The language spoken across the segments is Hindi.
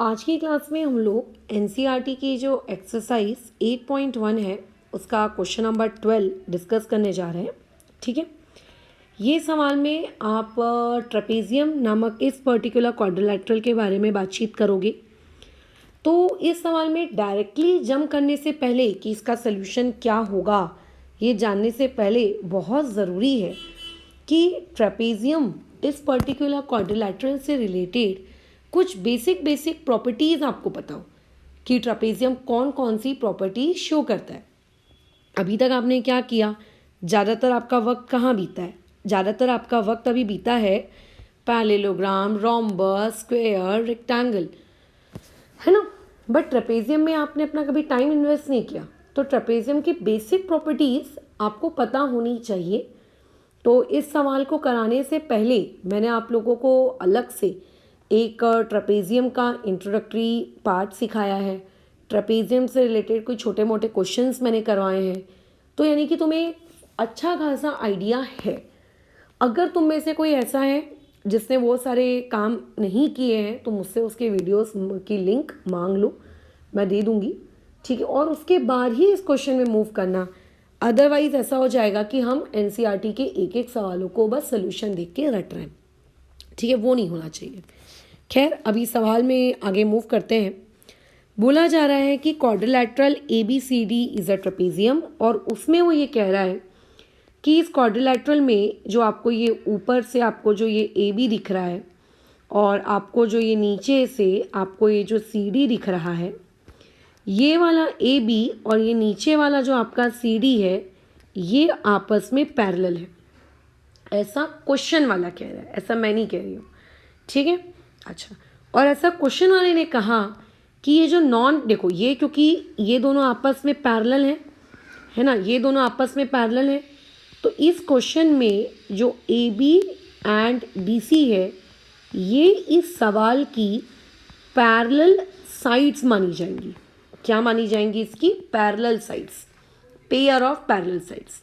आज की क्लास में हम लोग एनसीईआरटी की जो एक्सरसाइज 8.1 है उसका क्वेश्चन नंबर 12 डिस्कस करने जा रहे हैं। ठीक है, ये सवाल में आप ट्रेपेजियम नामक इस पर्टिकुलर क्वाड्रिलेटरल के बारे में बातचीत करोगे। तो इस सवाल में डायरेक्टली जंप करने से पहले कि इसका सल्यूशन क्या होगा, ये जानने से पहले बहुत ज़रूरी है कि ट्रेपेजियम इस पर्टिकुलर क्वाड्रिलेटरल से रिलेटेड कुछ बेसिक प्रॉपर्टीज़ आपको पता हो कि ट्रेपेजियम कौन कौन सी प्रॉपर्टी शो करता है। अभी तक आपने क्या किया, ज़्यादातर आपका वक्त कहाँ बीता है? ज़्यादातर आपका वक्त अभी बीता है पैरेललोग्राम, रोम्बस, स्क्वायर, रेक्टेंगल, है ना। बट ट्रेपेजियम में आपने अपना कभी टाइम इन्वेस्ट नहीं किया, तो ट्रेपेजियम की बेसिक प्रॉपर्टीज़ आपको पता होनी चाहिए। तो इस सवाल को कराने से पहले मैंने आप लोगों को अलग से एक ट्रेपेजियम का इंट्रोडक्टरी पार्ट सिखाया है। ट्रेपेजियम से रिलेटेड कोई छोटे मोटे क्वेश्चंस मैंने करवाए हैं, तो यानी कि तुम्हें अच्छा खासा आइडिया है। अगर तुम में से कोई ऐसा है जिसने वो सारे काम नहीं किए हैं तो मुझसे उसके वीडियोस की लिंक मांग लो, मैं दे दूंगी। ठीक है, और उसके बाद ही इस क्वेश्चन में मूव करना। अदरवाइज ऐसा हो जाएगा कि हम एनसीईआरटी के एक एक सवालों को बस सोल्यूशन देख के रट रहे हैं। ठीक है, वो नहीं होना चाहिए। खैर, अभी सवाल में आगे मूव करते हैं। बोला जा रहा है कि quadrilateral ABCD is a trapezium, और उसमें वो ये कह रहा है कि इस क्वाड्रिलेटरल में जो आपको ये ऊपर से आपको जो ये AB दिख रहा है और आपको जो ये नीचे से आपको ये जो CD दिख रहा है, ये वाला AB और ये नीचे वाला जो आपका CD है, ये आपस में पैरेलल है। ऐसा क्वेश्चन वाला कह रहा है, ऐसा मैं नहीं कह रही हूँ। ठीक है, अच्छा। और ऐसा क्वेश्चन वाले ने कहा कि ये जो देखो ये, क्योंकि ये दोनों आपस में पैरेलल हैं, है ना, ये दोनों आपस में पैरेलल हैं, तो इस क्वेश्चन में जो AB एंड BC है, ये इस सवाल की पैरेलल साइड्स मानी जाएंगी। क्या मानी जाएंगी? इसकी parallel sides, pair of parallel sides.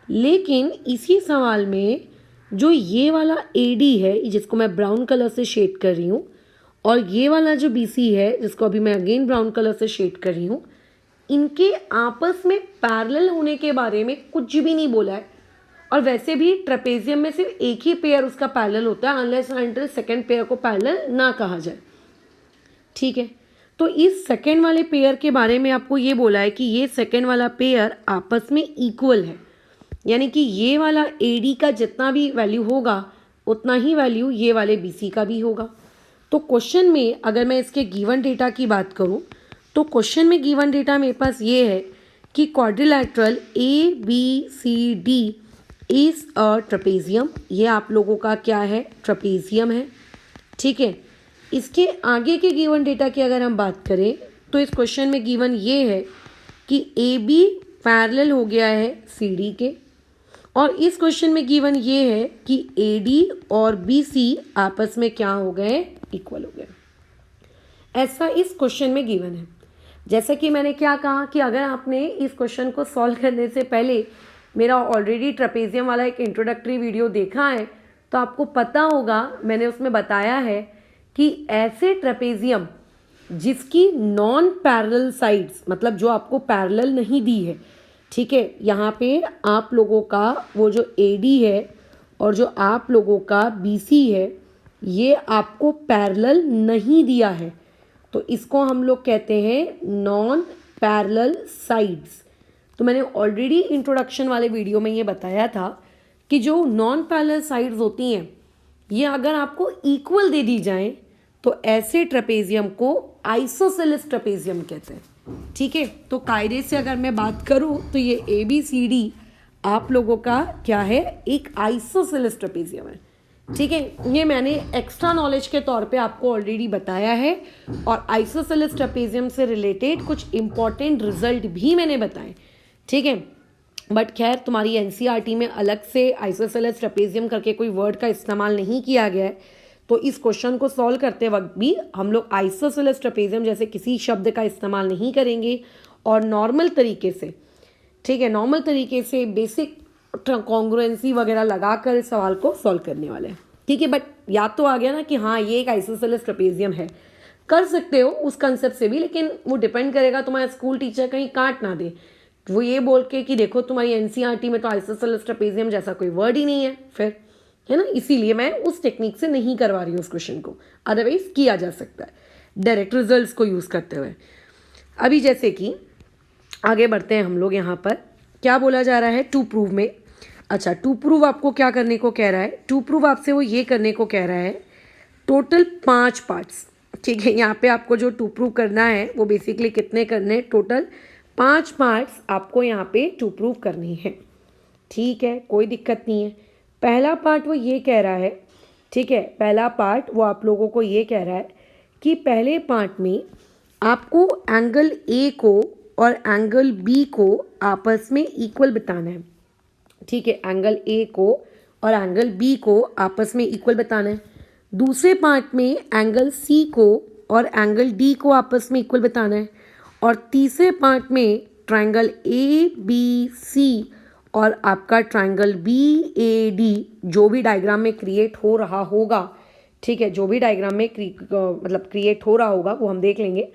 लेकिन इसी सवाल में जो ये वाला AD है, जिसको मैं ब्राउन कलर से शेड कर रही हूँ, और ये वाला जो BC है, जिसको अभी मैं अगेन ब्राउन कलर से शेड कर रही हूँ, इनके आपस में पैरेलल होने के बारे में कुछ भी नहीं बोला है। और वैसे भी ट्रेपेजियम में सिर्फ एक ही पेयर उसका पैरेलल होता है, अनलेस अनटिल सेकेंड पेयर को पैरेलल ना कहा जाए। ठीक है, तो इस सेकेंड वाले पेयर के बारे में आपको ये बोला है कि ये सेकेंड वाला पेयर आपस में इक्वल है, यानी कि ये वाला AD का जितना भी वैल्यू होगा उतना ही वैल्यू ये वाले BC का भी होगा। तो क्वेश्चन में अगर मैं इसके गिवन डेटा की बात करूं, तो क्वेश्चन में गिवन डेटा मेरे पास ये है कि quadrilateral ABCD is a trapezium. ये आप लोगों का क्या है? ट्रेपेजियम है। ठीक है, इसके आगे के गिवन डेटा की अगर हम बात करें तो इस क्वेश्चन में गिवन ये है कि AB पैरेलल हो गया है CD के, और इस क्वेश्चन में गिवन ये है कि AD और BC आपस में क्या हो गए? इक्वल हो गए। ऐसा इस क्वेश्चन में गिवन है। जैसा कि मैंने क्या कहा कि अगर आपने इस क्वेश्चन को सॉल्व करने से पहले मेरा ऑलरेडी ट्रेपेजियम वाला एक इंट्रोडक्टरी वीडियो देखा है तो आपको पता होगा, मैंने उसमें बताया है कि ऐसे ट्रेपेजियम जिसकी नॉन पैरेलल साइड्स, मतलब जो आपको पैरेलल नहीं दी है, ठीक है, यहाँ पे आप लोगों का वो जो AD है और जो आप लोगों का BC है, ये आपको पैरेलल नहीं दिया है, तो इसको हम लोग कहते हैं नॉन पैरेलल साइड्स। तो मैंने ऑलरेडी इंट्रोडक्शन वाले वीडियो में ये बताया था कि जो नॉन पैरेलल साइड्स होती हैं, ये अगर आपको इक्वल दे दी जाएं तो ऐसे ट्रेपेजियम को आइसोसेलेस ट्रेपेजियम कहते हैं। ठीक है, तो कायदे से अगर मैं बात करूं तो ये ABCD आप लोगों का क्या है? एक आइसोसेलेस ट्रेपेजियम है। ठीक है, ये मैंने एक्स्ट्रा नॉलेज के तौर पे आपको ऑलरेडी बताया है, और आइसोसेलेस ट्रेपेजियम से रिलेटेड कुछ इंपॉर्टेंट रिजल्ट भी मैंने बताए। ठीक है, बट खैर तुम्हारी एनसीईआरटी में अलग से आइसोसेलेस ट्रेपेजियम करके कोई वर्ड का इस्तेमाल नहीं किया गया है, तो इस क्वेश्चन को सॉल्व करते वक्त भी हम लोग आइसोसेलेस ट्रेपेजियम जैसे किसी शब्द का इस्तेमाल नहीं करेंगे, और नॉर्मल तरीके से, ठीक है, नॉर्मल तरीके से बेसिक कॉन्ग्रुएंसी वगैरह लगाकर इस सवाल को सॉल्व करने वाले हैं। ठीक है, बट याद तो आ गया ना कि हाँ, ये एक आइसोसेलेस ट्रेपेजियम है। कर सकते हो उस कंसेप्ट से भी, लेकिन वो डिपेंड करेगा तुम्हारा स्कूल टीचर कहीं काट ना दे, वो ये बोल के कि देखो तुम्हारी एनसीईआरटी में तो आइसोसेलेस ट्रेपेजियम जैसा कोई वर्ड ही नहीं है फिर, है ना। इसीलिए मैं उस टेक्निक से नहीं करवा रही हूँ उस क्वेश्चन को, अदरवाइज किया जा सकता है डायरेक्ट रिजल्ट्स को यूज़ करते हुए। अभी जैसे कि आगे बढ़ते हैं हम लोग, यहाँ पर क्या बोला जा रहा है टू प्रूव में। अच्छा, टू प्रूव आपको क्या करने को कह रहा है, टू प्रूव आपसे वो ये करने को कह रहा है टोटल 5 पार्ट्स, ठीक है। यहाँ पे आपको जो टू प्रूव करना है वो बेसिकली कितने करने हैं, टोटल 5 पार्ट्स आपको यहाँ पे टू प्रूव करनी है, ठीक है, कोई दिक्कत नहीं है। पहला पार्ट वो ये कह रहा है, ठीक है, पहला पार्ट वो आप लोगों को ये कह रहा है कि पहले पार्ट में आपको एंगल ए को और एंगल बी को आपस में इक्वल बताना है, ठीक है, एंगल ए को और एंगल बी को आपस में इक्वल बताना है। दूसरे पार्ट में एंगल सी को और एंगल डी को आपस में इक्वल बताना है। और तीसरे पार्ट में ट्रायंगल ए बी सी और आपका ट्रायंगल बी ए डी जो भी डायग्राम में क्रिएट हो रहा होगा, ठीक है, जो भी डायग्राम में क्रिएट हो रहा होगा वो हम देख लेंगे,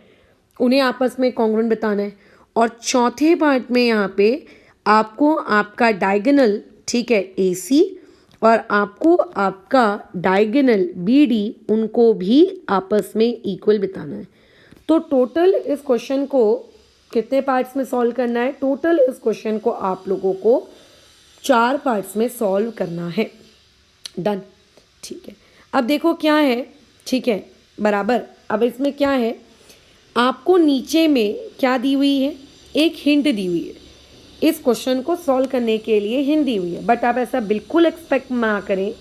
उन्हें आपस में कॉन्ग्रुएंट बताना है। और चौथे पार्ट में यहाँ पे आपको आपका डायगोनल, ठीक है, ए सी और आपको आपका डायगोनल बी डी उनको भी आपस में इक्वल बताना है। तो टोटल इस क्वेश्चन को कितने पार्ट्स में सॉल्व करना है, टोटल इस क्वेश्चन को आप लोगों को 4 पार्ट्स में सॉल्व करना है। डन, ठीक है। अब देखो क्या है, ठीक है, बराबर। अब इसमें क्या है, आपको नीचे में क्या दी हुई है, एक हिंट दी हुई है, इस क्वेश्चन को सॉल्व करने के लिए हिंट दी हुई है। बट आप ऐसा बिल्कुल एक्सपेक्ट ना करें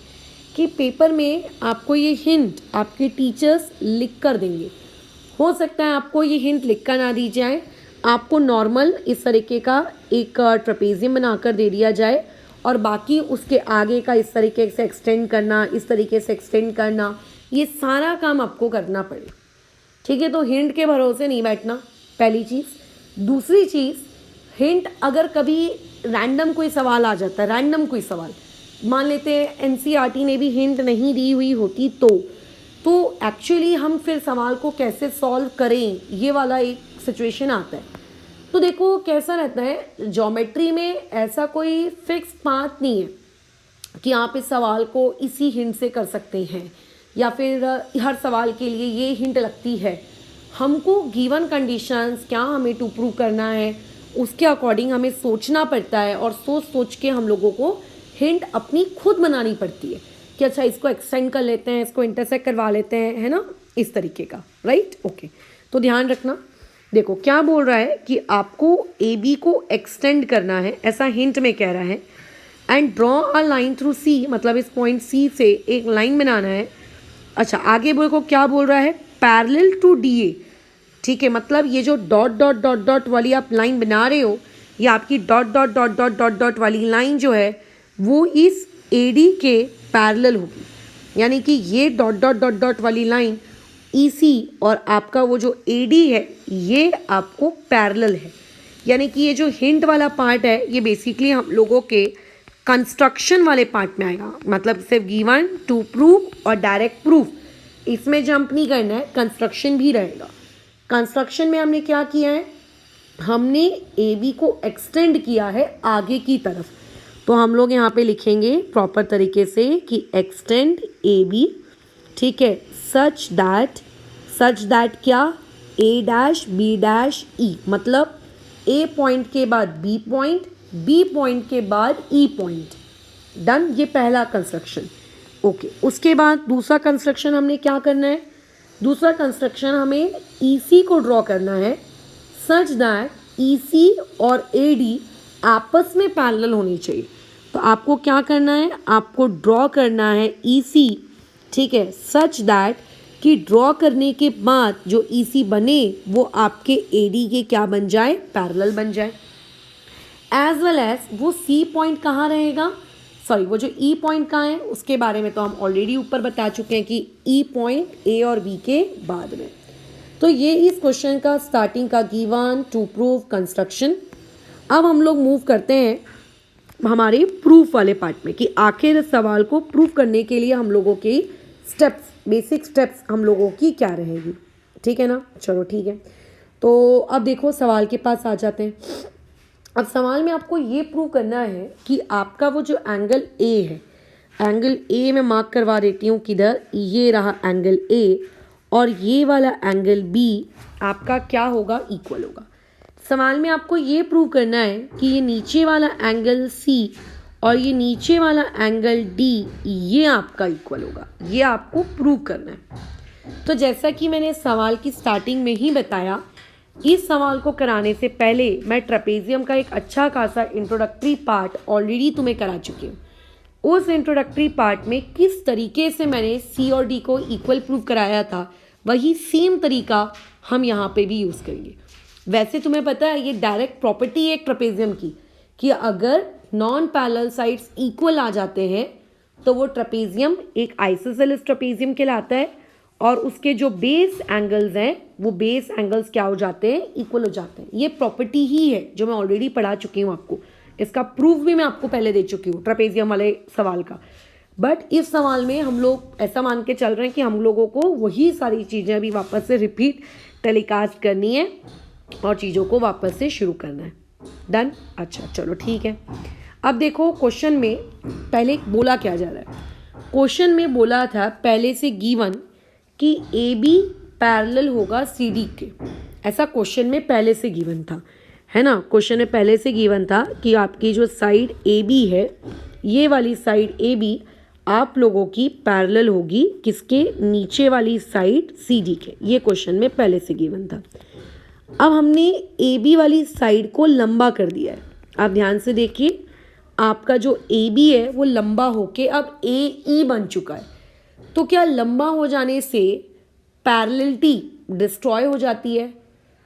कि पेपर में आपको ये हिंट आपके टीचर्स लिख कर देंगे। हो सकता है आपको ये हिंट लिख कर ना दी जाए, आपको नॉर्मल इस तरीके का एक ट्रेपेजियम बनाकर दे दिया जाए और बाकी उसके आगे का इस तरीके से एक्सटेंड करना, इस तरीके से एक्सटेंड करना, ये सारा काम आपको करना पड़े, ठीक है। तो हिंट के भरोसे नहीं बैठना, पहली चीज़। दूसरी चीज़, हिंट अगर कभी रैंडम कोई सवाल आ जाता है, रैंडम कोई सवाल मान लेते हैं एनसीईआरटी ने भी हिंट नहीं दी हुई होती तो एक्चुअली हम फिर सवाल को कैसे सॉल्व करें, ये वाला एक सिचुएशन आता है। तो देखो कैसा रहता है, ज्योमेट्री में ऐसा कोई फिक्स पाथ नहीं है कि आप इस सवाल को इसी हिंट से कर सकते हैं या फिर हर सवाल के लिए ये हिंट लगती है। हमको गिवन कंडीशंस क्या हमें टू प्रूव करना है उसके अकॉर्डिंग हमें सोचना पड़ता है और सोच के हम लोगों को हिंट अपनी खुद बनानी पड़ती है कि अच्छा इसको एक्सटेंड कर लेते हैं, इसको इंटरसेक्ट करवा लेते हैं, है ना, इस तरीके का, राइट, ओके। तो ध्यान रखना, देखो क्या बोल रहा है कि आपको ए बी को एक्सटेंड करना है, ऐसा हिंट में कह रहा है। And draw a line through C, मतलब इस पॉइंट सी से एक लाइन बनाना है। अच्छा, आगे देखो क्या बोल रहा है, पैरेलल टू डी ए, ठीक है, मतलब ये जो डॉट डॉट डॉट डॉट वाली आप लाइन बना रहे हो, ये आपकी dot dot dot dot dot dot वाली लाइन जो है वो इस ए डी के पैरेलल होगी, यानी कि ये डॉट डॉट डॉट डॉट वाली लाइन ईसी और आपका वो जो एडी है ये आपको पैरेलल है। यानी कि ये जो हिंट वाला पार्ट है ये बेसिकली हम लोगों के कंस्ट्रक्शन वाले पार्ट में आएगा, मतलब सिर्फ गिवन, टू प्रूफ और डायरेक्ट प्रूफ, इसमें जंप नहीं करना है, कंस्ट्रक्शन भी रहेगा। कंस्ट्रक्शन में हमने क्या किया है, हमने ए बी को एक्सटेंड किया है आगे की तरफ, तो हम लोग यहाँ पे लिखेंगे प्रॉपर तरीके से कि एक्सटेंड ए बी, ठीक है, सच दैट क्या, ए डैश बी डैश ई, मतलब ए पॉइंट के बाद बी पॉइंट, बी पॉइंट के बाद ई पॉइंट। डन, ये पहला कंस्ट्रक्शन, ओके। उसके बाद दूसरा कंस्ट्रक्शन हमने क्या करना है, दूसरा कंस्ट्रक्शन हमें ई सी को ड्रॉ करना है सच दैट ई सी और ए डी आपस में पैरेलल होनी चाहिए। तो आपको क्या करना है, आपको ड्रॉ करना है ई सी, ठीक है, सच दैट कि ड्रॉ करने के बाद जो ई सी बने वो आपके ए डी के क्या बन जाए, पैरेलल बन जाए। एज वेल एज वो सी पॉइंट कहाँ रहेगा, सॉरी वो जो ई पॉइंट कहाँ है उसके बारे में तो हम ऑलरेडी ऊपर बता चुके हैं कि ई पॉइंट ए और बी के बाद में। तो ये इस क्वेश्चन का स्टार्टिंग का गिवन, टू प्रूव, कंस्ट्रक्शन। अब हम लोग मूव करते हैं हमारे प्रूफ वाले पार्ट में कि आखिर इस सवाल को प्रूफ करने के लिए हम लोगों के स्टेप्स, बेसिक स्टेप्स हम लोगों की क्या रहेगी, ठीक है ना। चलो ठीक है, तो अब देखो सवाल के पास आ जाते हैं। अब सवाल में आपको ये प्रूव करना है कि आपका वो जो एंगल ए है, एंगल ए में मार्क करवा देती हूँ किधर, ये रहा एंगल ए, और ये वाला एंगल बी आपका क्या होगा, इक्वल होगा। सवाल में आपको ये प्रूव करना है कि ये नीचे वाला एंगल सी और ये नीचे वाला एंगल डी ये आपका इक्वल होगा, ये आपको प्रूव करना है। तो जैसा कि मैंने सवाल की स्टार्टिंग में ही बताया, इस सवाल को कराने से पहले मैं ट्रेपेजियम का एक अच्छा खासा इंट्रोडक्टरी पार्ट ऑलरेडी तुम्हें करा चुकी हूँ। उस इंट्रोडक्टरी पार्ट में किस तरीके से मैंने सी और डी को इक्वल प्रूव कराया था, वही सेम तरीका हम यहाँ पे भी यूज़ करेंगे। वैसे तुम्हें पता है ये डायरेक्ट प्रॉपर्टी है एक ट्रेपेजियम की कि अगर नॉन पैरेलल साइड्स इक्वल आ जाते हैं तो वो ट्रेपेजियम एक आइसोसेलेस ट्रेपेजियम कहलाता है, और उसके जो बेस एंगल्स हैं वो बेस एंगल्स क्या हो जाते हैं, इक्वल हो जाते हैं। ये प्रॉपर्टी ही है जो मैं ऑलरेडी पढ़ा चुकी हूँ आपको, इसका प्रूफ भी मैं आपको पहले दे चुकी हूँ ट्रेपेजियम वाले सवाल का। बट इस सवाल में हम लोग ऐसा मान के चल रहे हैं कि हम लोगों को वही सारी चीज़ें अभी वापस से रिपीट टेलीकास्ट करनी है और चीज़ों को वापस से शुरू करना है। डन? अच्छा चलो ठीक है। अब देखो क्वेश्चन में पहले बोला क्या जा रहा है। क्वेश्चन में बोला था पहले से गिवन कि ए बी पैरेलल होगा सी डी के, ऐसा क्वेश्चन में पहले से गिवन था, है ना। क्वेश्चन में पहले से गिवन था कि आपकी जो साइड ए बी है, ये वाली साइड ए बी आप लोगों की पैरेलल होगी किसके, नीचे वाली साइड सी डी के। ये क्वेश्चन में पहले से गिवन था। अब हमने ए बी वाली साइड को लंबा कर दिया है। आप ध्यान से देखिए, आपका जो ए बी है वो लंबा होके अब ए ई बन चुका है। तो क्या लंबा हो जाने से पैरेललिटी डिस्ट्रॉय हो जाती है,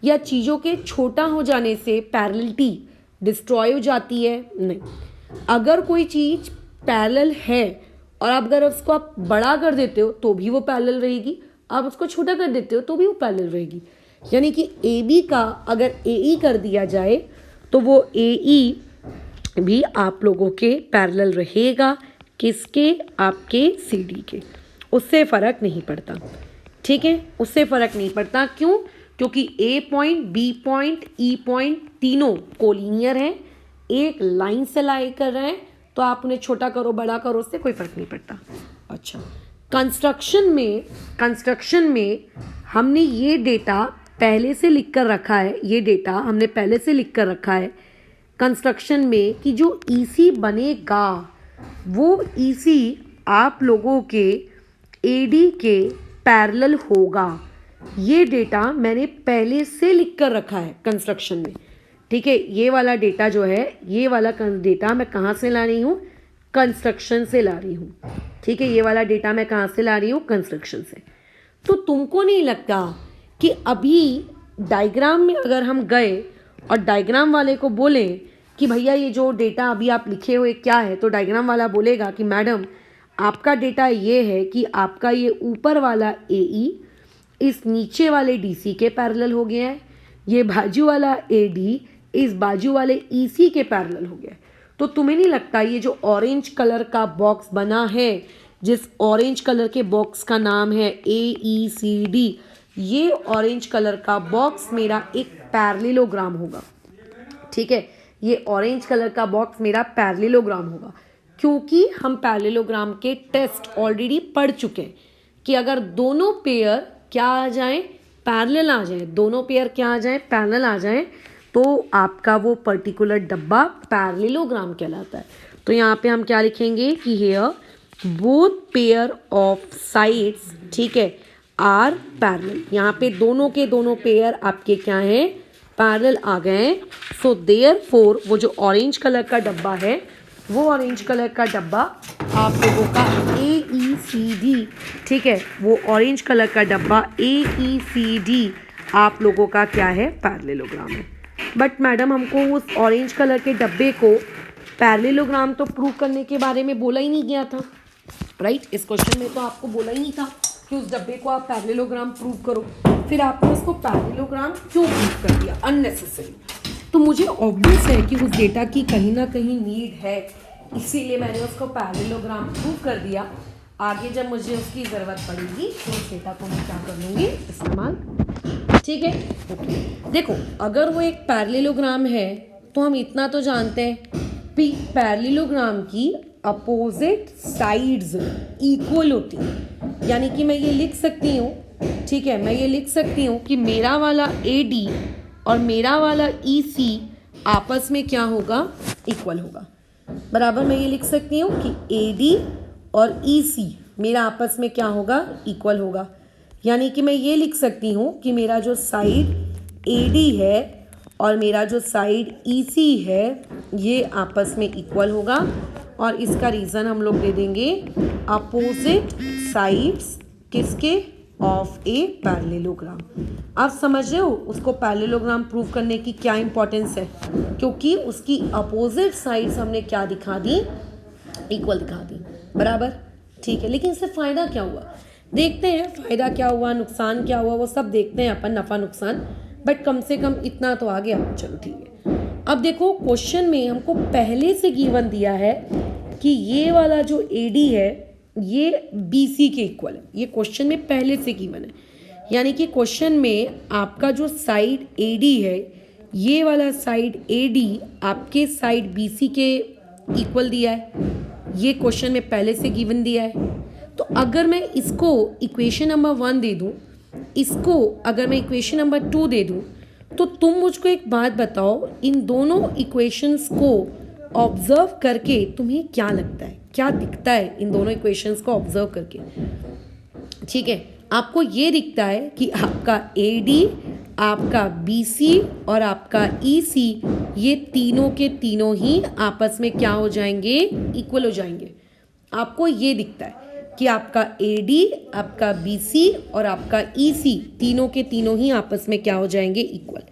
या चीज़ों के छोटा हो जाने से पैरेललिटी डिस्ट्रॉय हो जाती है? नहीं। अगर कोई चीज़ पैरेलल है और आप अगर उसको आप बड़ा कर देते हो तो भी वो पैरेलल रहेगी, आप उसको छोटा कर देते हो तो भी वो पैरेलल रहेगी। यानी कि ए बी का अगर ए ई कर दिया जाए तो वो ए ई भी आप लोगों के पैरेलल रहेगा, किसके, आपके सी डी के। उससे फ़र्क नहीं पड़ता, ठीक है, उससे फ़र्क नहीं पड़ता। क्यों? क्योंकि A point, B point, E point तीनों कोलिनियर हैं, एक लाइन से लाई कर रहे हैं, तो आप उन्हें छोटा करो बड़ा करो उससे कोई फ़र्क नहीं पड़ता। अच्छा, कंस्ट्रक्शन में हमने ये डेटा पहले से लिख कर रखा है, ये डेटा हमने पहले से लिख कर रखा है कंस्ट्रक्शन में कि जो ईसी बनेगा वो ईसी आप लोगों के एडी के पैरेलल होगा। ये डेटा मैंने पहले से लिख कर रखा है कंस्ट्रक्शन में, ठीक है। ये वाला डेटा जो है, ये वाला डेटा मैं कहाँ से ला रही हूँ, कंस्ट्रक्शन से ला रही हूँ, ठीक है। ये वाला डेटा मैं कहाँ से ला रही हूँ, कंस्ट्रक्शन से। तो तुमको नहीं लगता कि अभी डायग्राम में अगर हम गए और डायग्राम वाले को बोले कि भैया ये जो डेटा अभी आप लिखे हुए क्या है, तो डायग्राम वाला बोलेगा कि मैडम आपका डेटा ये है कि आपका ये ऊपर वाला ए ई इस नीचे वाले डी सी के पैरेलल हो गया है, ये बाजू वाला ए डी इस बाजू वाले ई सी के पैरेलल हो गया है। तो तुम्हें नहीं लगता ये जो ऑरेंज कलर का बॉक्स बना है, जिस ऑरेंज कलर के बॉक्स का नाम है ए ई सी डी, ये ऑरेंज कलर का बॉक्स मेरा एक पैरेललोग्राम होगा, ठीक है। ये ऑरेंज कलर का बॉक्स मेरा पैरेललोग्राम होगा, क्योंकि हम पैरेललोग्राम के टेस्ट ऑलरेडी पढ़ चुके हैं कि अगर दोनों पेयर क्या आ जाएं, पैरेलल आ जाएं, दोनों पेयर क्या आ जाएं, पैरेलल आ जाएं, तो आपका वो पर्टिकुलर डब्बा पैरेललोग्राम कहलाता है। तो यहाँ पे हम क्या लिखेंगे कि here both pair of sides, ठीक है, आर पैरेलल। यहाँ पे दोनों के दोनों पेयर आपके क्या हैं, पैरेलल आ गए। सो देयरफॉर वो जो ऑरेंज कलर का डब्बा है, वो ऑरेंज कलर का डब्बा आप लोगों का ए ई सी डी, ठीक है, वो ऑरेंज कलर का डब्बा ए ई सी डी आप लोगों का क्या है, पैरेललोग्राम है। बट मैडम हमको उस ऑरेंज कलर के डब्बे को पैरेललोग्राम तो प्रूव करने के बारे में बोला ही नहीं गया था, राइट। इस क्वेश्चन में तो आपको बोला ही नहीं था कि उस डब्बे को आप पैरेललोग्राम प्रूव करो, फिर आपने उसको पैरेललोग्राम क्यों प्रूव कर दिया अननेसेसरी। तो मुझे ऑब्वियस है कि उस डेटा की कहीं ना कहीं नीड है, इसीलिए मैंने उसको पैरेललोग्राम प्रूव कर दिया। आगे जब मुझे उसकी ज़रूरत पड़ेगी तो उस डेटा को मैं क्या कर लूँगी, इस्तेमाल। ठीक है, ओके। देखो, अगर वो एक पैरेललोग्राम है तो हम इतना तो जानते हैं कि पैरेललोग्राम की अपोजिट साइड्स इक्वल होती हैं। यानी कि मैं ये लिख सकती हूँ, ठीक है, मैं ये लिख सकती हूँ कि मेरा वाला AD और मेरा वाला EC आपस में क्या होगा, इक्वल होगा। बराबर मैं ये लिख सकती हूँ कि AD और EC मेरा आपस में क्या होगा, इक्वल होगा। यानी कि मैं ये लिख सकती हूँ कि मेरा जो साइड AD है और मेरा जो साइड EC है ये आपस में इक्वल होगा। और इसका रीज़न हम लोग दे देंगे अपोजिट साइड्स किसके, ऑफ ए पैरेललोग्राम। आप समझ रहे हो उसको पैरेललोग्राम प्रूव करने की क्या इंपॉर्टेंस है, क्योंकि उसकी अपोजिट साइड्स हमने क्या दिखा दी, इक्वल दिखा दी। बराबर, ठीक है। लेकिन इससे फ़ायदा क्या हुआ, देखते हैं फ़ायदा क्या हुआ, नुकसान क्या हुआ, वो सब देखते हैं अपन, नफ़ा नुकसान। बट कम से कम इतना तो आ गया, चलो ठीक है। अब देखो क्वेश्चन में हमको पहले से गिवन दिया है कि ये वाला जो AD है ये BC के इक्वल है। ये क्वेश्चन में पहले से गिवन है। यानी कि क्वेश्चन में आपका जो साइड AD है, ये वाला साइड AD आपके साइड BC के इक्वल दिया है। ये क्वेश्चन में पहले से गिवन दिया है। तो अगर मैं इसको इक्वेशन नंबर 1 दे दूँ, इसको अगर मैं इक्वेशन नंबर 2 दे दूँ, तो तुम मुझको एक बात बताओ, इन दोनों इक्वेशंस को ऑब्जर्व करके तुम्हें क्या लगता है, क्या दिखता है इन दोनों इक्वेशंस को ऑब्जर्व करके। ठीक है, आपको ये दिखता है कि आपका AD, आपका BC और आपका EC ये तीनों के तीनों ही आपस में क्या हो जाएंगे, इक्वल हो जाएंगे। आपको ये दिखता है कि आपका AD, आपका BC और आपका EC तीनों के तीनों ही आपस में क्या हो जाएंगे, इक्वल।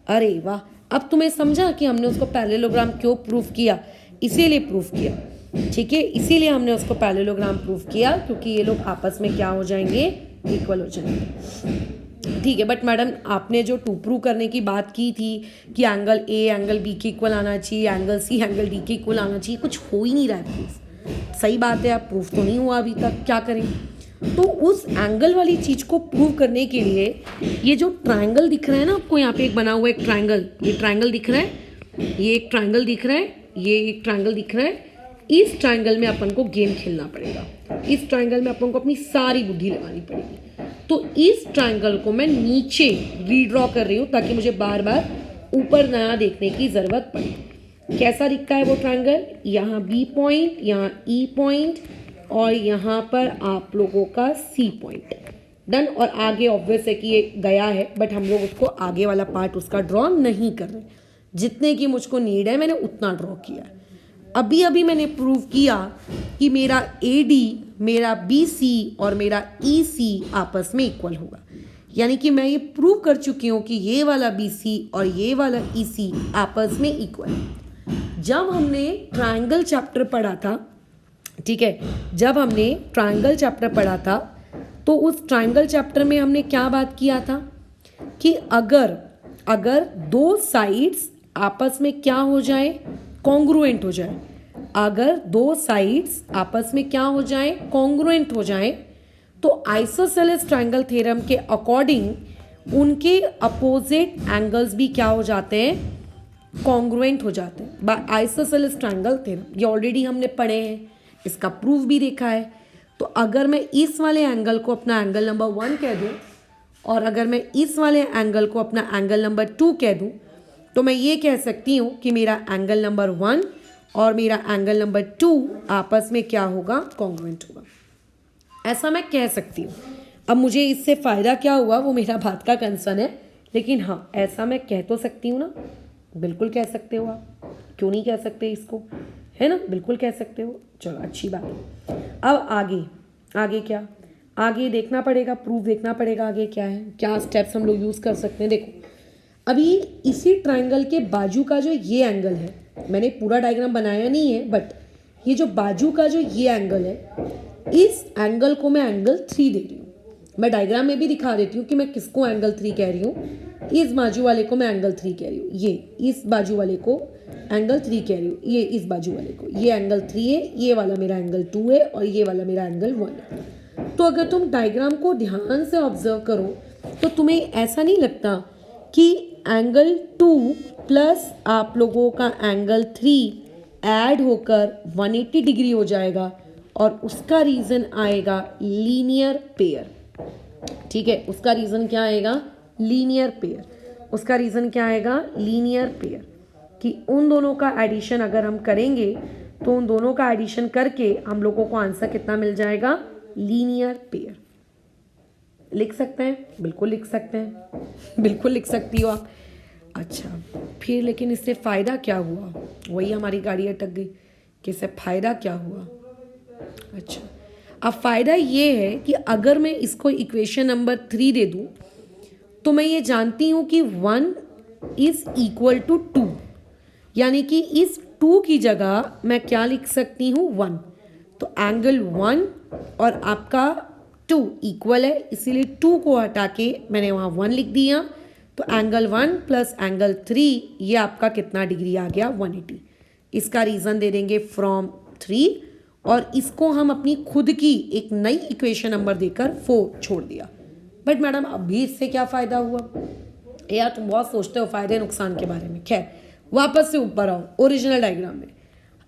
अरे वाह, अब तुम्हें समझा कि हमने उसको पैरेललोग्राम क्यों प्रूफ किया, इसीलिए प्रूफ किया। ठीक है, इसीलिए हमने उसको पैरेललोग्राम प्रूफ किया, क्योंकि ये लोग आपस में क्या हो जाएंगे, इक्वल हो जाएंगे। ठीक है, बट मैडम आपने जो टू प्रूव करने की बात की थी कि एंगल A एंगल B के इक्वल आना चाहिए, एंगल C एंगल D के इक्वल आना चाहिए, कुछ हो ही नहीं रहा है प्रूफ। सही बात है, आप प्रूफ तो नहीं हुआ अभी तक, क्या करें। तो उस एंगल वाली चीज़ को प्रूव करने के लिए ये जो ट्रायंगल दिख रहा है ना आपको, यहाँ पे एक बना हुआ एक ट्रायंगल, ये ट्रायंगल दिख रहा है, ये एक ट्रायंगल दिख रहा है, ये एक ट्रायंगल दिख रहा है। इस ट्रायंगल में अपन को गेम खेलना पड़ेगा। इस ट्रायंगल में अपन को अपनी सारी बुद्धि लगानी पड़ेगी। तो इस ट्रायंगल को मैं नीचे रीड्रॉ कर रही हूँ ताकि मुझे बार बार ऊपर नया देखने की ज़रूरत पड़े। कैसा दिखता है वो ट्रायंगल, यहाँ B पॉइंट, यहाँ E पॉइंट और यहाँ पर आप लोगों का C पॉइंट। डन। और आगे ऑब्वियस है कि ये गया है, बट हम लोग उसको आगे वाला पार्ट उसका ड्रॉ नहीं कर रहे। जितने की मुझको नीड है मैंने उतना ड्रॉ किया है। अभी अभी मैंने प्रूव किया कि मेरा AD, मेरा BC और मेरा EC आपस में इक्वल होगा। यानी कि मैं ये प्रूव कर चुकी हूँ कि ये वाला BC और ये वाला EC आपस में इक्वल है। जब हमने ट्रायंगल चैप्टर पढ़ा था, ठीक है, जब हमने ट्रायंगल चैप्टर पढ़ा था तो उस ट्रायंगल चैप्टर में हमने क्या बात किया था कि अगर दो साइड्स आपस में क्या हो जाए, कॉन्ग्रुएंट हो जाए। अगर दो साइड्स आपस में क्या हो जाए, कॉन्ग्रुएंट हो जाए, तो आइसोसेलेस ट्रायंगल थ्योरम के अकॉर्डिंग उनके अपोजिट एंगल्स भी क्या हो जाते हैं, कॉन्ग्रुएंट हो जाते हैं बाय आइसोसेलेस ट्रायंगल थ्योरम। ये ऑलरेडी हमने पढ़े हैं, इसका प्रूफ भी देखा है। तो अगर मैं इस वाले एंगल को अपना एंगल नंबर 1 कह दूं और अगर मैं इस वाले एंगल को अपना एंगल नंबर 2 कह दूं, तो मैं ये कह सकती हूँ कि मेरा एंगल नंबर 1 और मेरा एंगल नंबर 2 आपस में क्या होगा, कॉन्ग्रुएंट होगा। ऐसा मैं कह सकती हूँ। अब मुझे इससे फ़ायदा क्या हुआ वो मेरा बात का कंसर्न है, लेकिन हाँ ऐसा मैं कह तो सकती हूँ ना। बिल्कुल कह सकते हो आप, क्यों नहीं कह सकते इसको, है ना, बिल्कुल कह सकते हो। चलो अच्छी बात है। अब आगे क्या, आगे देखना पड़ेगा, प्रूफ देखना पड़ेगा आगे क्या है, क्या स्टेप्स हम लोग यूज़ कर सकते हैं। देखो अभी इसी ट्रायंगल के बाजू का जो ये एंगल है, मैंने पूरा डायग्राम बनाया नहीं है, बट ये जो बाजू का जो ये एंगल है, इस एंगल को मैं एंगल 3 दे रही हूँ। मैं डायग्राम में भी दिखा देती हूँ कि मैं किसको एंगल 3 कह रही हूँ। इस बाजू वाले को मैं एंगल 3 कह रही हूँ, ये इस बाजू वाले को एंगल 3 कह रही हूँ, ये इस बाजू वाले को, ये एंगल 3 है, ये वाला मेरा एंगल 2 है और ये वाला मेरा एंगल 1 है। तो अगर तुम डायग्राम को ध्यान से ऑब्जर्व करो तो तुम्हें ऐसा नहीं लगता कि एंगल 2 प्लस आप लोगों का एंगल 3 ऐड होकर 180 डिग्री हो जाएगा और उसका रीज़न आएगा लीनियर पेयर। ठीक है, उसका रीज़न क्या आएगा? Linear pair. उसका रीज़न क्या आएगा? Linear pair. कि उन दोनों का एडिशन अगर हम करेंगे तो उन दोनों का एडिशन करके हम लोगों को आंसर कितना मिल जाएगा? Linear pair. लिख सकते हैं? बिल्कुल लिख सकते हैं, बिल्कुल लिख सकती हो आप। अच्छा, फिर लेकिन इससे फ़ायदा क्या हुआ? वही हमारी गाड़ी अटक गई कि इससे फ़ायदा क्या हुआ? अच्छा, अब फ़ायदा ये है कि अगर मैं इसको इक्वेशन नंबर 3 दे दूँ तो मैं ये जानती हूँ कि 1 इज़ इक्वल टू 2, यानी कि इस 2 की जगह मैं क्या लिख सकती हूँ? 1। तो एंगल 1 और आपका 2 इक्वल है, इसीलिए 2 को हटा के मैंने वहाँ 1 लिख दिया। तो एंगल 1 प्लस एंगल 3 ये आपका कितना डिग्री आ गया? 180। इसका रीज़न दे देंगे फ्रॉम 3 और इसको हम अपनी खुद की एक नई इक्वेशन नंबर देकर 4 छोड़ दिया। बट मैडम अभी इससे क्या फ़ायदा हुआ? यार तुम बहुत सोचते हो फ़ायदे नुकसान के बारे में। खैर, वापस से ऊपर आओ ओरिजिनल डायग्राम में।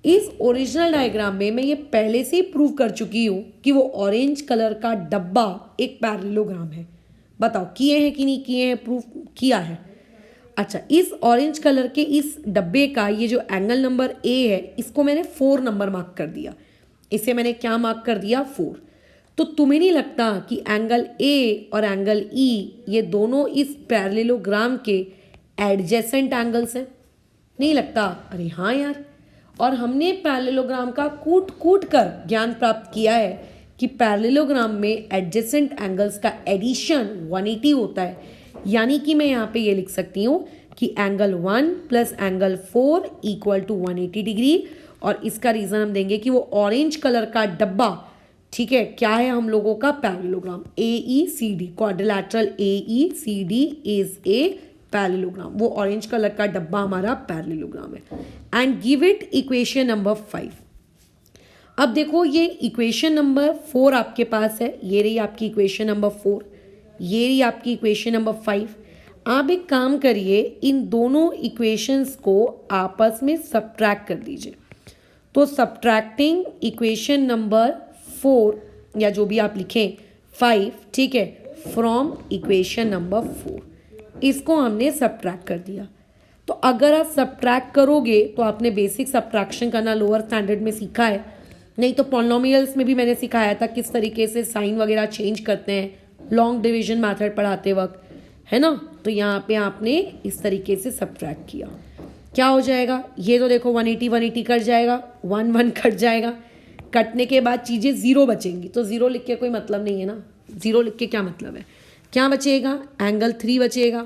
इस ओरिजिनल डायग्राम में मैं ये पहले से ही प्रूव कर चुकी हूँ कि वो ऑरेंज कलर का डब्बा एक पैरेललोग्राम है। बताओ किए हैं कि नहीं किए हैं? प्रूफ किया है। अच्छा, इस ऑरेंज कलर के इस डब्बे का ये जो एंगल नंबर ए है इसको मैंने 4 नंबर मार्क कर दिया। इसे मैंने क्या मार्क कर दिया? 4। तो तुम्हें नहीं लगता कि एंगल ए और एंगल ई ये दोनों इस पैरेललोग्राम के एडजेसेंट एंगल्स हैं? नहीं लगता? अरे हाँ यार, और हमने पैरेललोग्राम का कूट कूट कर ज्ञान प्राप्त किया है कि पैरेललोग्राम में एडजेसेंट एंगल्स का एडिशन 180 होता है। यानी कि मैं यहाँ पे ये लिख सकती हूँ कि angle 1 plus angle 4 equal to 180 degree. और इसका रीज़न हम देंगे कि वो ऑरेंज कलर का डब्बा, ठीक है, क्या है हम लोगों का? Parallelogram AECD, quadrilateral AECD is a parallelogram. वो ऑरेंज कलर का डब्बा हमारा पैरेललोग्राम है। And give it equation number 5। अब देखो ये इक्वेशन नंबर 4 आपके पास है, ये रही आपकी इक्वेशन नंबर 4, ये रही आपकी इक्वेशन नंबर 5। आप एक काम करिए, इन दोनों इक्वेशंस को आपस में सब्ट्रैक्ट कर दीजिए। तो सब्ट्रैक्टिंग इक्वेशन नंबर 4 या जो भी आप लिखें 5, ठीक है, फ्रॉम इक्वेशन नंबर 4, इसको हमने सब्ट्रैक्ट कर दिया। तो अगर आप सब्ट्रैक्ट करोगे तो आपने बेसिक सब्ट्रैक्शन करना लोअर स्टैंडर्ड में सीखा है, नहीं तो पॉलिनोमियल्स में भी मैंने सिखाया था किस तरीके से साइन वगैरह चेंज करते हैं लॉन्ग डिवीजन मेथड पढ़ाते वक्त, है ना। तो यहाँ पे आपने इस तरीके से सब्ट्रैक्ट किया, क्या हो जाएगा? ये तो देखो 180 कट जाएगा, 1 1 कट जाएगा, कटने के बाद चीज़ें ज़ीरो बचेंगी। तो ज़ीरो लिख के कोई मतलब नहीं है ना, ज़ीरो लिख के क्या मतलब है? क्या बचेगा? एंगल 3 बचेगा।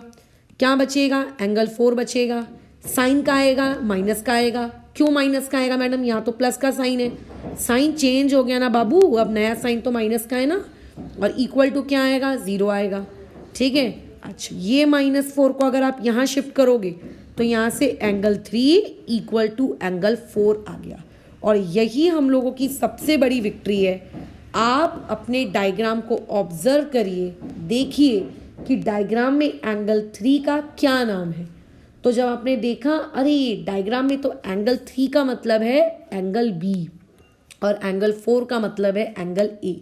क्या बचेगा? एंगल 4 बचेगा। साइन का आएगा? माइनस का आएगा। क्यों माइनस का आएगा मैडम? यहाँ तो प्लस का साइन है, साइन चेंज हो गया ना बाबू, अब नया साइन तो माइनस का है ना। और इक्वल टू क्या आएगा? 0 आएगा, ठीक है। अच्छा, ये -4 को अगर आप यहाँ शिफ्ट करोगे तो यहाँ से एंगल 3 इक्वल टू एंगल 4 आ गया। और यही हम लोगों की सबसे बड़ी विक्ट्री है। आप अपने डायग्राम को ऑब्जर्व करिए, देखिए कि डायग्राम में एंगल 3 का क्या नाम है। तो जब आपने देखा अरे डायग्राम में तो एंगल 3 का मतलब है एंगल बी और एंगल 4 का मतलब है एंगल ए,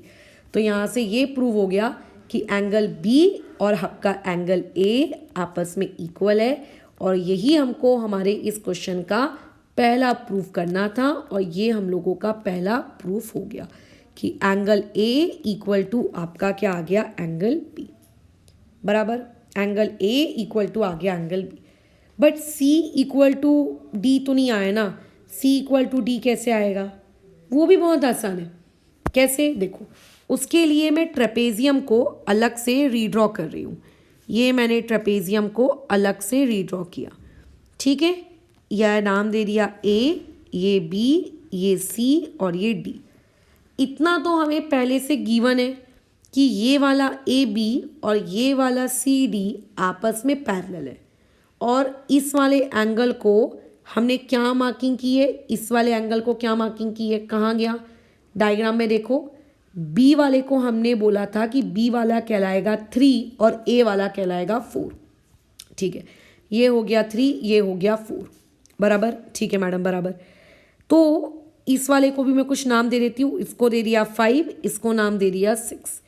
तो यहाँ से ये प्रूव हो गया कि एंगल बी और आपका एंगल ए आपस में इक्वल है। और यही हमको हमारे इस क्वेश्चन का पहला प्रूफ करना था और ये हम लोगों का पहला प्रूफ हो गया कि एंगल ए इक्वल टू आपका क्या आ गया? Angle B. बराबर, एंगल ए इक्वल टू आ गया angle B. But C equal to D तो नहीं आया ना। सी इक्वल टू डी कैसे आएगा? वो भी बहुत आसान है। कैसे? देखो, उसके लिए मैं ट्रेपेजियम को अलग से रीड्रॉ कर रही हूँ। ये मैंने ट्रेपेजियम को अलग से रीड्रॉ किया, ठीक है। यह नाम दे दिया ए, ये बी, ये सी और ये डी। इतना तो हमें पहले से गिवन है कि ये वाला ए बी और ये वाला सी डी आपस में पैरेलल है, और इस वाले एंगल को हमने क्या मार्किंग की है, इस वाले एंगल को क्या मार्किंग की है, कहाँ गया डायग्राम में देखो, बी वाले को हमने बोला था कि बी वाला कहलाएगा 3 और ए वाला कहलाएगा 4। ठीक है, ये हो गया 3, ये हो गया 4, बराबर। ठीक है मैडम, बराबर। तो इस वाले को भी मैं कुछ नाम दे देती हूँ, इसको दे दिया 5, इसको नाम दे दिया 6।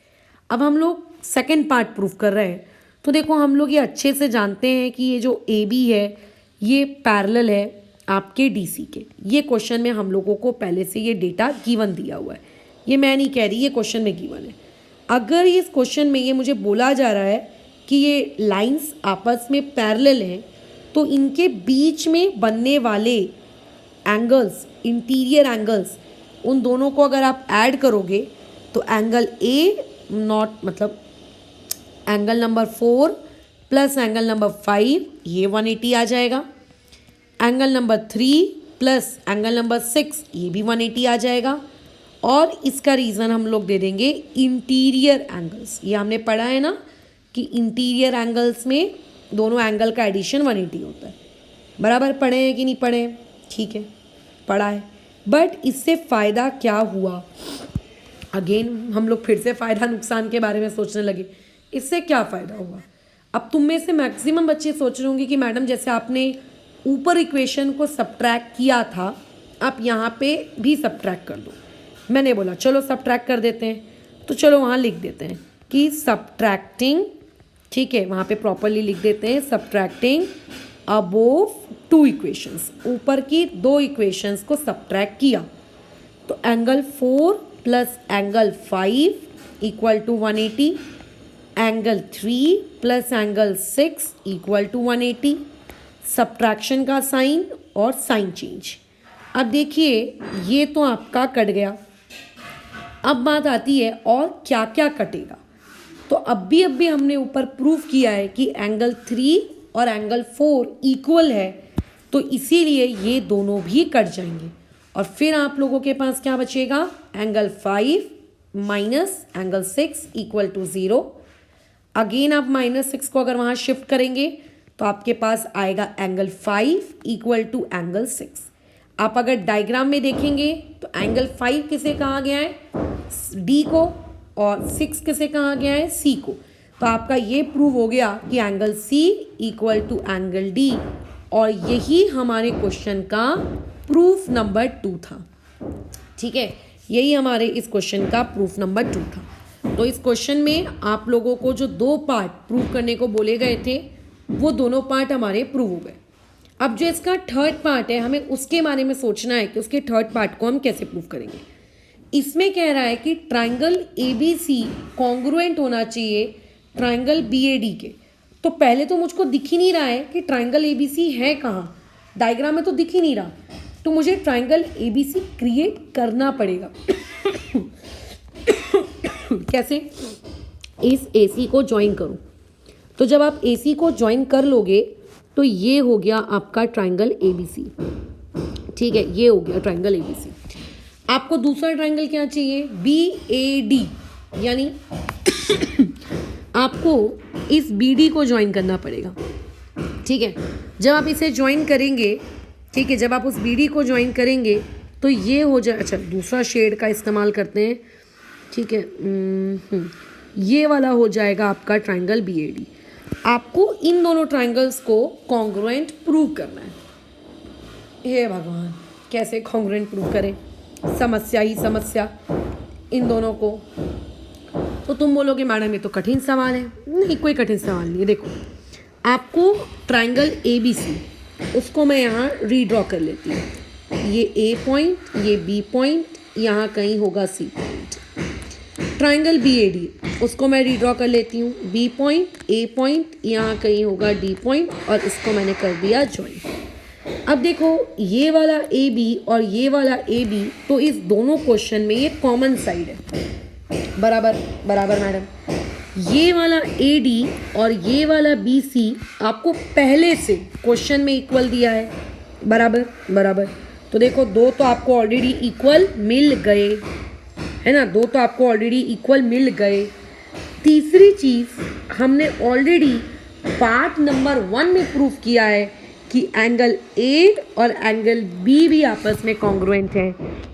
अब हम लोग सेकेंड पार्ट प्रूफ कर रहे हैं। तो देखो हम लोग ये अच्छे से जानते हैं कि ये जो ए बी है ये पैरेलल है आपके डी सी के। ये क्वेश्चन में हम लोगों को पहले से ये डेटा गिवन दिया हुआ है, ये मैं नहीं कह रही, ये क्वेश्चन में गिवन है। अगर इस क्वेश्चन में ये मुझे बोला जा रहा है कि ये लाइंस आपस में पैरेलल हैं, तो इनके बीच में बनने वाले एंगल्स, इंटीरियर एंगल्स, उन दोनों को अगर आप ऐड करोगे तो एंगल ए नॉट मतलब angle number 4 plus angle number 5 ये 180 आ जाएगा। Angle number 3 plus angle number 6 ये भी 180 आ जाएगा। और इसका रीज़न हम लोग दे देंगे इंटीरियर एंगल्स। ये हमने पढ़ा है ना कि इंटीरियर एंगल्स में दोनों एंगल का एडिशन 180 होता है। बराबर पढ़े हैं कि नहीं पढ़े? ठीक है, पढ़ा है। बट इससे फ़ायदा क्या हुआ? अगेन हम लोग फिर से फ़ायदा नुकसान के बारे में सोचने लगे। इससे क्या फ़ायदा हुआ? अब तुम में से मैक्सिमम बच्चे सोच रहे होंगे कि मैडम जैसे आपने ऊपर इक्वेशन को सब्ट्रैक्ट किया था, आप यहाँ पे भी सब्ट्रैक्ट कर दो। मैंने बोला चलो सब्ट्रैक्ट कर देते हैं, तो चलो वहाँ लिख देते हैं कि सब्ट्रैक्टिंग, ठीक है, वहाँ पे प्रॉपरली लिख देते हैं सब्ट्रैक्टिंग अबोव 2 इक्वेशंस। ऊपर की 2 इक्वेशंस को सब्ट्रैक्ट किया तो angle 4 plus angle 5 equal to 180, angle 3 plus angle 6 equal to 180। Subtraction का साइन और साइन चेंज। अब देखिए ये तो आपका कट गया। अब बात आती है और क्या क्या कटेगा। तो अभी हमने ऊपर प्रूफ किया है कि एंगल 3 और एंगल 4 इक्वल है, तो इसीलिए ये दोनों भी कट जाएंगे। और फिर आप लोगों के पास क्या बचेगा? Angle 5 minus angle 6 equal to 0। Again आप -6 को अगर वहाँ शिफ्ट करेंगे तो आपके पास आएगा एंगल 5 इक्वल टू एंगल 6। आप अगर डायग्राम में देखेंगे तो एंगल 5 किसे कहा गया है? डी को, और 6 किसे कहा गया है? सी को। तो आपका ये प्रूव हो गया कि angle C equal to angle D, और यही हमारे क्वेश्चन का प्रूफ नंबर 2 था। ठीक है, यही हमारे इस क्वेश्चन का प्रूफ नंबर 2 था। तो इस क्वेश्चन में आप लोगों को जो 2 पार्ट प्रूव करने को बोले गए थे वो दोनों पार्ट हमारे प्रूव हो गए। अब जो इसका थर्ड पार्ट है, हमें उसके बारे में सोचना है कि उसके थर्ड पार्ट को हम कैसे प्रूव करेंगे। इसमें कह रहा है कि ट्राइंगल ABC कॉन्ग्रुएंट होना चाहिए ट्राइंगल BAD के। तो पहले तो मुझको दिख ही नहीं रहा है कि ट्राइंगल ABC है कहाँ, डायग्राम में तो दिख ही नहीं रहा, तो मुझे ट्राइंगल ABC क्रिएट करना पड़ेगा। कैसे? इस AC को ज्वाइन करूँ। तो जब आप AC को ज्वाइन कर लोगे तो ये हो गया आपका ट्राइंगल ABC। ठीक है, ये हो गया ट्राइंगल ABC। आपको दूसरा ट्राइंगल क्या चाहिए? BAD, यानी आपको इस BD को ज्वाइन करना पड़ेगा। ठीक है, जब आप इसे ज्वाइन करेंगे, ठीक है, जब आप उस BD को ज्वाइन करेंगे तो ये हो जाए, अच्छा दूसरा शेड का इस्तेमाल करते हैं। ठीक है, ये वाला हो जाएगा आपका ट्राइंगल BAD। आपको इन दोनों ट्राइंगल्स को कॉन्ग्रुएंट प्रूव करना है। हे भगवान, कैसे कॉन्ग्रुएंट प्रूव करें? समस्या ही समस्या इन दोनों को। तो तुम बोलोगे मैडम ये तो कठिन सवाल है। नहीं, कोई कठिन सवाल नहीं है। देखो, आपको ट्राइंगल ABC, उसको मैं यहाँ रीड्रॉ कर लेती हूँ। ये A पॉइंट, ये B पॉइंट, यहाँ कहीं होगा C पॉइंट। ट्राइंगल BAD, उसको मैं रीड्रॉ कर लेती हूँ। B पॉइंट, A पॉइंट, यहाँ कहीं होगा D पॉइंट, और इसको मैंने कर दिया ज्वाइन। अब देखो ये वाला AB और ये वाला AB, तो इस दोनों क्वेश्चन में ये कॉमन साइड है। बराबर बराबर मैडम। ये वाला AD और ये वाला BC आपको पहले से क्वेश्चन में इक्वल दिया है। बराबर बराबर। तो देखो दो तो आपको ऑलरेडी इक्वल मिल गए, है ना, दो तो आपको ऑलरेडी इक्वल मिल गए। तीसरी चीज़ हमने ऑलरेडी पार्ट नंबर 1 में प्रूव किया है कि एंगल ए और एंगल बी भी आपस में कॉन्ग्रुएंट हैं।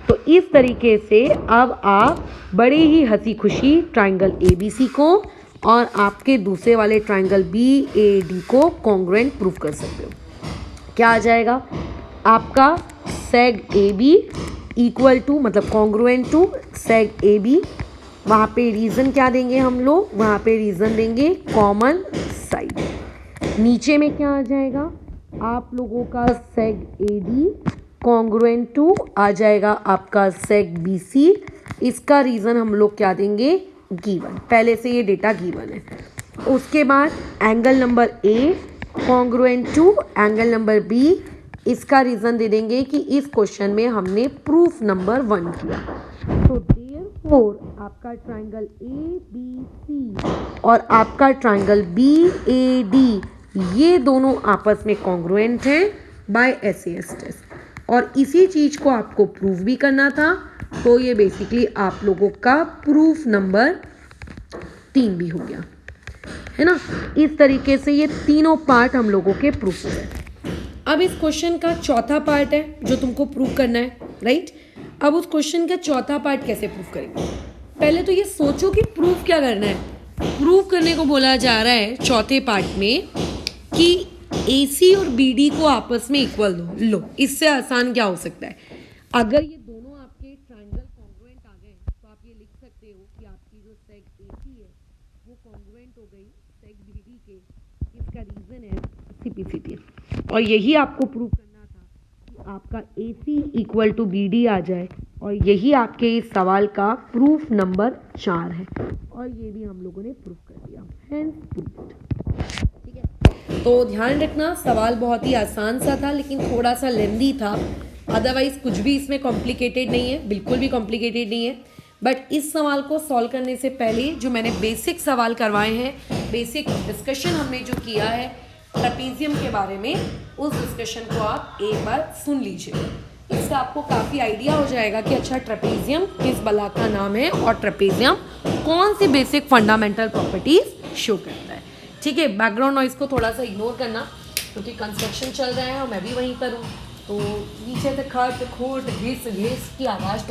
तो इस तरीके से अब आप बड़े ही हंसी खुशी ट्राइंगल ए बी सी को और आपके दूसरे वाले ट्राइंगल बी ए डी को कॉन्ग्रुएंट प्रूव कर सकते हो। क्या आ जाएगा आपका seg A B equal to मतलब congruent to seg A B. वहाँ पे रीज़न क्या देंगे हम लोग, वहाँ पे रीज़न देंगे कॉमन साइड। नीचे में क्या आ जाएगा आप लोगों का seg A D congruent to आ जाएगा आपका सेग बी सी। इसका रीज़न हम लोग क्या देंगे गिवन, पहले से ये डेटा गिवन है। उसके बाद angle number A congruent to angle number B. इसका रीज़न दे देंगे कि इस क्वेश्चन में हमने प्रूफ नंबर 1 किया। तो देयरफॉर आपका ट्राइंगल ए बी सी और आपका ट्राइंगल बी ए डी ये दोनों आपस में कॉन्ग्रुएंट हैं बाय एसएएस टेस्ट। और इसी चीज़ को आपको प्रूव भी करना था। तो ये बेसिकली आप लोगों का प्रूफ नंबर 3 भी हो गया है ना। इस तरीके से ये तीनों पार्ट हम लोगों के प्रूफ हो गए। अब इस क्वेश्चन का चौथा पार्ट है जो तुमको प्रूव करना है, राइट। अब उस क्वेश्चन का चौथा पार्ट कैसे प्रूव करेंगे, पहले तो ये सोचो कि प्रूव क्या करना है। प्रूव करने को बोला जा रहा है चौथे पार्ट में कि AC और BD को आपस में इक्वल दो। लो, इससे आसान क्या हो सकता है। अगर ये दोनों आपके ट्रायंगल कॉन्ग्रुएंट आ गए तो आप ये लिख सकते हो कि आपकी जो सेग AC है वो कॉन्ग्रुएंट हो गई सेग BD के। इसका रीज़न है सिंपलिसिटी और यही आपको प्रूव करना था कि आपका AC इक्वल टू BD आ जाए। और यही आपके इस सवाल का प्रूफ नंबर 4 है और ये भी हम लोगों ने प्रूफ कर दिया। Hence proved. ठीक है, तो ध्यान रखना सवाल बहुत ही आसान सा था लेकिन थोड़ा सा लेंदी था। अदरवाइज कुछ भी इसमें कॉम्प्लिकेटेड नहीं है, बिल्कुल भी कॉम्प्लिकेटेड नहीं है। बट इस सवाल को सॉल्व करने से पहले जो मैंने बेसिक सवाल करवाए हैं, बेसिक डिस्कशन हमने जो किया है ट्रेपेजियम के बारे में, उस डिस्कशन को आप एक बार सुन लीजिए। इससे आपको काफ़ी आइडिया हो जाएगा कि अच्छा ट्रेपेजियम किस बला का नाम है और ट्रेपेजियम कौन सी बेसिक फंडामेंटल प्रॉपर्टीज शो करता है। ठीक है, बैकग्राउंड नॉइज को थोड़ा सा इग्नोर करना क्योंकि कंस्ट्रक्शन चल रहा है और मैं भी वहीं पर हूँ, तो नीचे से खट खोट घिस घिस की आवाज़